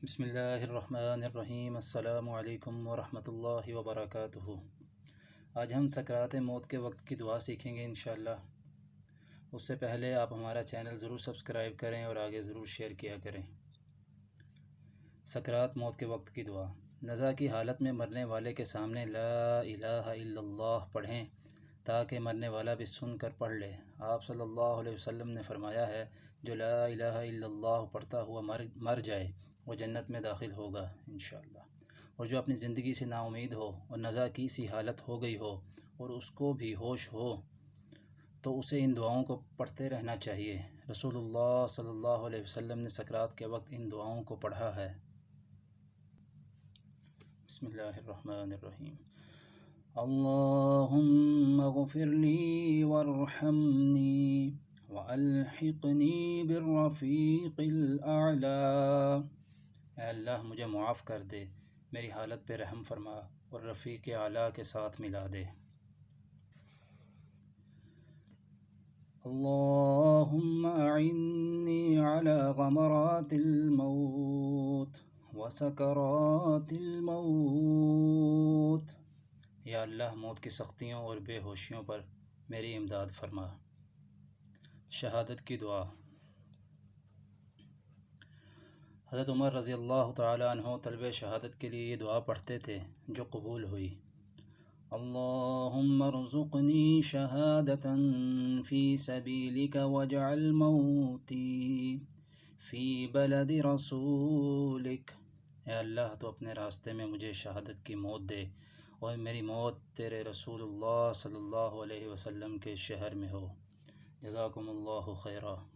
بسم اللہ الرحمن الرحیم۔ السلام علیکم ورحمۃ اللہ وبرکاتہ۔ آج ہم سکرات موت کے وقت کی دعا سیکھیں گے انشاءاللہ۔ اس سے پہلے آپ ہمارا چینل ضرور سبسکرائب کریں اور آگے ضرور شیئر کیا کریں۔ سکرات موت کے وقت کی دعا۔ نزا کی حالت میں مرنے والے کے سامنے لا الہ الا اللہ پڑھیں تاکہ مرنے والا بھی سن کر پڑھ لے۔ آپ صلی اللہ علیہ وسلم نے فرمایا ہے، جو لا الہ الا اللہ پڑھتا ہوا مر جائے وہ جنت میں داخل ہوگا انشاءاللہ۔ اور جو اپنی زندگی سے نا امید ہو اور نزا کی سی حالت ہو گئی ہو اور اس کو بھی ہوش ہو تو اسے ان دعاؤں کو پڑھتے رہنا چاہیے۔ رسول اللہ صلی اللہ علیہ وسلم نے سکرات کے وقت ان دعاؤں کو پڑھا ہے۔ بسم اللہ الرحمن الرحیم۔ اللہم اغفر لی وارحمنی والحقنی بالرفیق الاعلی۔ اے اللہ مجھے معاف کر دے، میری حالت پہ رحم فرما اور رفیق اعلیٰ کے ساتھ ملا دے۔ اللہم اعنی علی غمرات الموت وسکرات الموت۔ یا اللہ موت کی سختیوں اور بے ہوشیوں پر میری امداد فرما۔ شہادت کی دعا۔ حضرت عمر رضی اللہ تعالیٰ عنہ طلب شہادت کے لیے یہ دعا پڑھتے تھے جو قبول ہوئی۔ اللہم ارزقنی شہادتا فی سبیلک واجعل موتی فی بلد رسولک۔ اے اللہ تو اپنے راستے میں مجھے شہادت کی موت دے اور میری موت تیرے رسول اللہ صلی اللہ علیہ وسلم کے شہر میں ہو۔ جزاکم اللہ خیرا۔